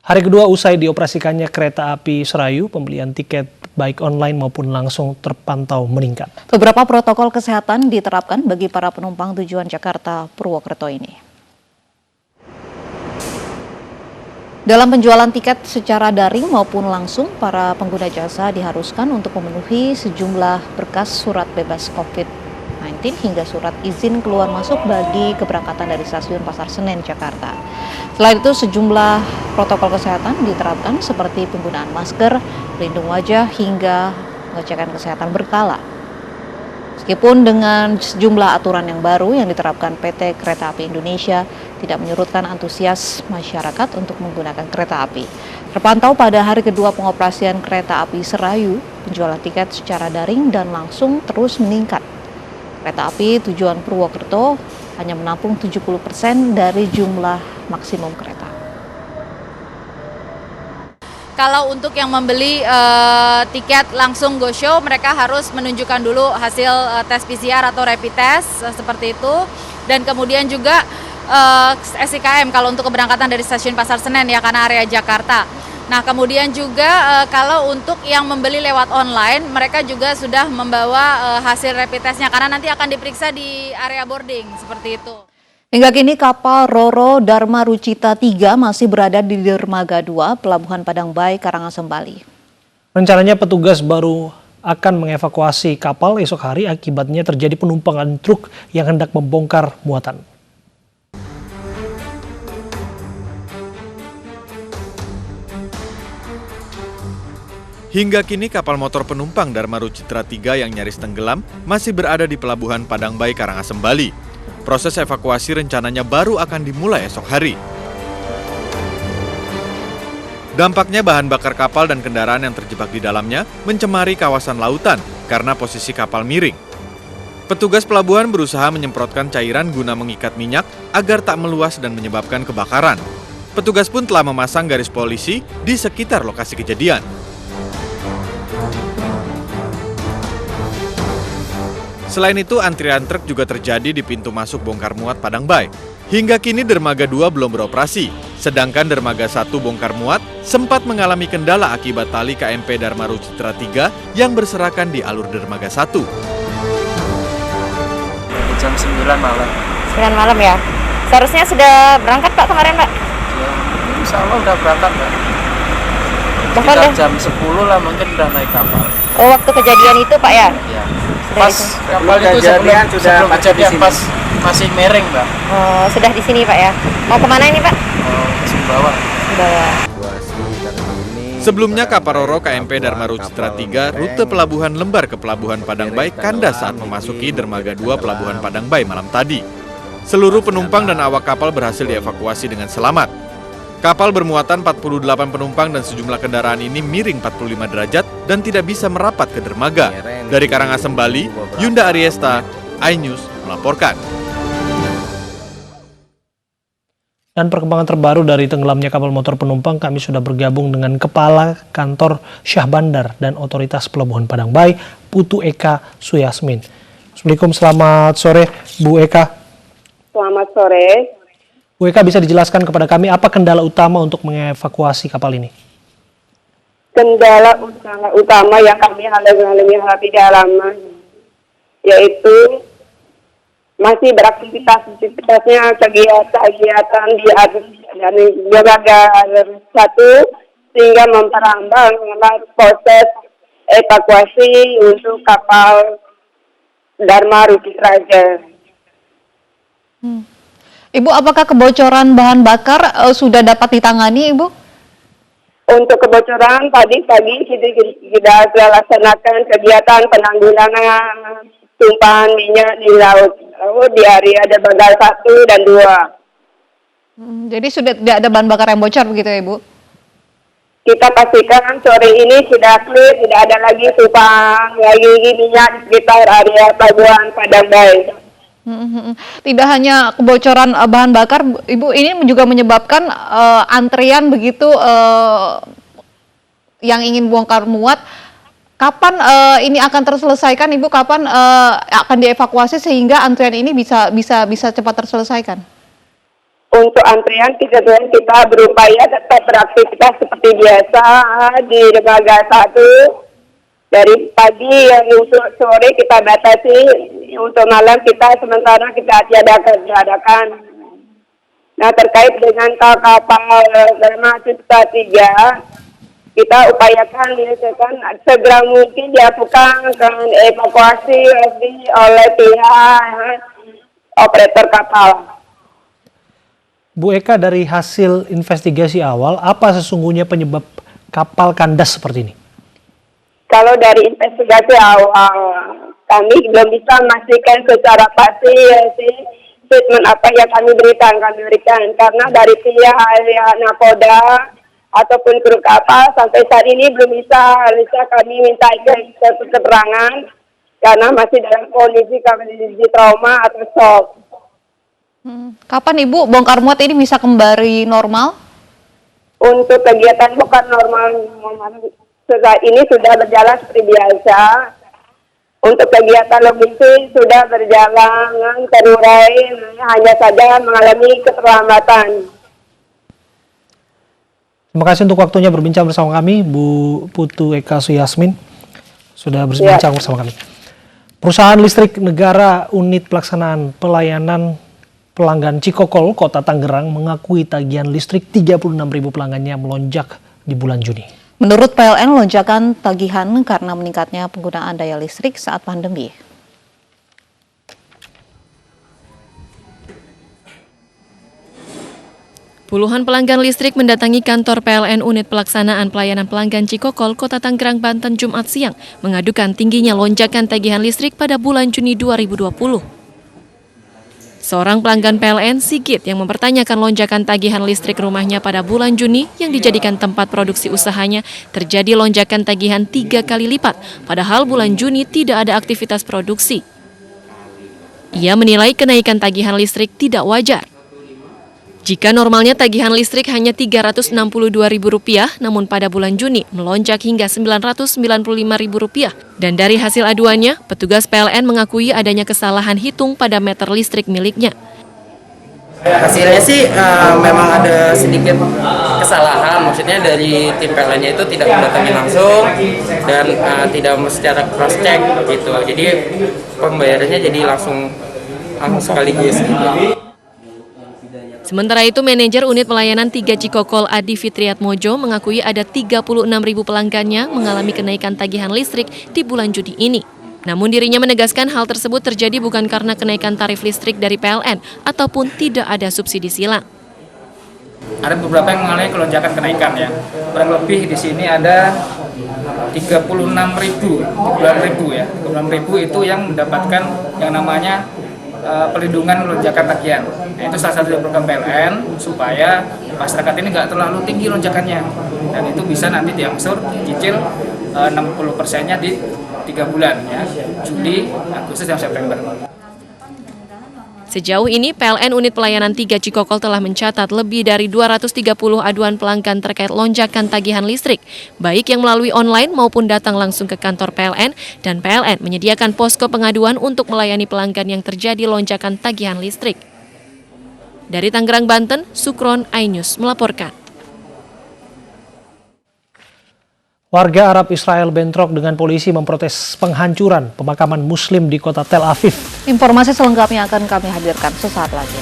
Hari kedua usai dioperasikannya kereta api Serayu, pembelian tiket baik online maupun langsung terpantau meningkat. Beberapa protokol kesehatan diterapkan bagi para penumpang tujuan Jakarta Purwokerto ini. Dalam penjualan tiket secara daring maupun langsung, para pengguna jasa diharuskan untuk memenuhi sejumlah berkas surat bebas COVID-19 hingga surat izin keluar masuk bagi keberangkatan dari stasiun Pasar Senen, Jakarta. Selain itu, sejumlah protokol kesehatan diterapkan seperti penggunaan masker, pelindung wajah, hingga pengecekan kesehatan berkala. Meskipun dengan sejumlah aturan yang baru yang diterapkan PT Kereta Api Indonesia tidak menyurutkan antusias masyarakat untuk menggunakan kereta api. Terpantau pada hari kedua pengoperasian kereta api Serayu, penjualan tiket secara daring dan langsung terus meningkat. Kereta api tujuan Purwokerto hanya menampung 70% dari jumlah maksimum kereta. Kalau untuk yang membeli tiket langsung go show, mereka harus menunjukkan dulu hasil tes PCR atau rapid test seperti itu, dan kemudian juga SIKM kalau untuk keberangkatan dari stasiun Pasar Senen ya, karena area Jakarta. Nah, kemudian juga kalau untuk yang membeli lewat online, mereka juga sudah membawa hasil rapid testnya karena nanti akan diperiksa di area boarding seperti itu. Hingga kini kapal Roro Dharma Rucita 3 masih berada di Dermaga 2, Pelabuhan Padang Bay, Karangasem, Bali. Rencananya petugas baru akan mengevakuasi kapal esok hari akibatnya terjadi penumpangan truk yang hendak membongkar muatan. Hingga kini kapal motor penumpang Dharma Rucita 3 yang nyaris tenggelam masih berada di Pelabuhan Padang Bay, Karangasem, Bali. Proses evakuasi rencananya baru akan dimulai esok hari. Dampaknya bahan bakar kapal dan kendaraan yang terjebak di dalamnya mencemari kawasan lautan karena posisi kapal miring. Petugas pelabuhan berusaha menyemprotkan cairan guna mengikat minyak agar tak meluas dan menyebabkan kebakaran. Petugas pun telah memasang garis polisi di sekitar lokasi kejadian. Selain itu, antrian truk juga terjadi di pintu masuk bongkar muat Padang Bay. Hingga kini Dermaga 2 belum beroperasi, sedangkan Dermaga 1 bongkar muat sempat mengalami kendala akibat tali KMP Dharma Rucita 3 yang berserakan di alur Dermaga 1. Jam 9 malam. 9 malam ya? Seharusnya sudah berangkat Pak kemarin Pak? Ya, insya Allah udah berangkat Pak. Bahkan Sekitar jam 10 lah mungkin udah naik kapal. Oh, waktu kejadian itu Pak ya? Ya. Pas kapal itu sebelum kejadian pas masih miring Mbak. Oh, sudah di sini Pak ya? Mau kemana ini Pak? Oh, ke Sumbawa. Sumbawa. Sebelumnya kapal Roro KMP Dharma Rucita 3 rute pelabuhan Lembar ke Pelabuhan Padang Bay kandas saat memasuki Dermaga 2 Pelabuhan Padang Bay malam tadi. Seluruh penumpang dan awak kapal berhasil dievakuasi dengan selamat. Kapal bermuatan 48 penumpang dan sejumlah kendaraan ini miring 45 derajat dan tidak bisa merapat ke dermaga. Dari Karangasem, Bali, Yunda Ariesta, iNews melaporkan. Dan perkembangan terbaru dari tenggelamnya kapal motor penumpang, kami sudah bergabung dengan Kepala Kantor Syah Bandar dan Otoritas Pelabuhan Padang Bay, Putu Eka Suyasmin. Assalamualaikum, selamat sore Bu Eka. Selamat sore. Bu Eka, bisa dijelaskan kepada kami apa kendala utama untuk mengevakuasi kapal ini? Kendala utama yang kami hadapi dalam yaitu masih beraktivitasnya kegiatan di atas dan dermaga 1 sehingga memperlambat proses evakuasi untuk kapal Dharma Rucita 3. Ibu, apakah kebocoran bahan bakar sudah dapat ditangani, Ibu? Untuk kebocoran tadi pagi kita laksanakan kegiatan penanggulangan tumpahan minyak di laut di area Dermaga 1 dan 2. Jadi sudah tidak ada bahan bakar yang bocor begitu ya, Ibu? Kita pastikan sore ini sudah clear, tidak ada lagi tumpahan minyak di sekitar area Pelabuhan Padang Bay. Tidak hanya kebocoran bahan bakar, Ibu, ini juga menyebabkan antrian begitu yang ingin bongkar muat. Kapan ini akan terselesaikan, Ibu? Kapan akan dievakuasi sehingga antrian ini bisa cepat terselesaikan? Untuk antrian kita berupaya tetap beraktivitas seperti biasa di dermaga 1. Dari pagi yang untuk sore kita batasi, untuk malam kita sementara kita tiadakan. Nah, terkait dengan kapal Dharma Citra 3, kita upayakan segera mungkin dilakukan evakuasi oleh pihak operator kapal. Bu Eka, dari hasil investigasi awal, apa sesungguhnya penyebab kapal kandas seperti ini? Kalau dari investigasi awal, kami belum bisa memastikan secara pasti statement apa yang kami berikan. Karena dari pihak nakoda ataupun kru kapal sampai saat ini belum bisa kami minta keterangan karena masih dalam kondisi trauma atau shock. Kapan Ibu bongkar muat ini bisa kembali normal? Untuk kegiatan bukan normal saat ini sudah berjalan seperti biasa. Untuk kegiatan logistik sudah berjalan terurai, hanya saja mengalami keterlambatan. Terima kasih untuk waktunya berbincang bersama kami, Bu Putu Eka Suyasmin, sudah berbincang bersama kami. Perusahaan listrik negara unit pelaksanaan pelayanan pelanggan Cikokol, Kota Tangerang mengakui tagihan listrik 36.000 pelanggannya melonjak di bulan Juni. Menurut PLN, lonjakan tagihan karena meningkatnya penggunaan daya listrik saat pandemi. Puluhan pelanggan listrik mendatangi kantor PLN Unit Pelaksanaan Pelayanan Pelanggan Cikokol, Kota Tangerang, Banten, Jumat siang, mengadukan tingginya lonjakan tagihan listrik pada bulan Juni 2020. Seorang pelanggan PLN, Sigit, yang mempertanyakan lonjakan tagihan listrik rumahnya pada bulan Juni yang dijadikan tempat produksi usahanya, terjadi lonjakan tagihan 3 kali lipat, padahal bulan Juni tidak ada aktivitas produksi. Ia menilai kenaikan tagihan listrik tidak wajar. Jika normalnya tagihan listrik hanya Rp362.000, namun pada bulan Juni melonjak hingga Rp995.000. Dan dari hasil aduannya, petugas PLN mengakui adanya kesalahan hitung pada meter listrik miliknya. Hasilnya sih memang ada sedikit kesalahan, maksudnya dari tim PLN-nya itu tidak mendatangi langsung dan tidak secara cross check gitu. Jadi pembayarannya jadi langsung sekaligus gitu. Sementara itu, manajer unit pelayanan 3 Cikokol Adi Fitriatmojo mengakui ada 36.000 pelanggannya mengalami kenaikan tagihan listrik di bulan Juni ini. Namun dirinya menegaskan hal tersebut terjadi bukan karena kenaikan tarif listrik dari PLN ataupun tidak ada subsidi silang. Ada beberapa yang mengalami kelonjakan kenaikan ya. Kurang lebih di sini ada 36.000 ya. 36.000 itu yang mendapatkan yang namanya pelindungan lonjakan tagihan. Nah, itu salah satu program PLN supaya masyarakat ini nggak terlalu tinggi lonjakannya, dan itu bisa nanti diangsur dicicil 60%-nya di 3 bulan ya, Juli, Agustus, dan September. Sejauh ini, PLN Unit Pelayanan 3 Cikokol telah mencatat lebih dari 230 aduan pelanggan terkait lonjakan tagihan listrik, baik yang melalui online maupun datang langsung ke kantor PLN, dan PLN menyediakan posko pengaduan untuk melayani pelanggan yang terjadi lonjakan tagihan listrik. Dari Tangerang, Banten, Sukron, iNews melaporkan. Warga Arab Israel bentrok dengan polisi memprotes penghancuran pemakaman Muslim di kota Tel Aviv. Informasi selengkapnya akan kami hadirkan sesaat lagi.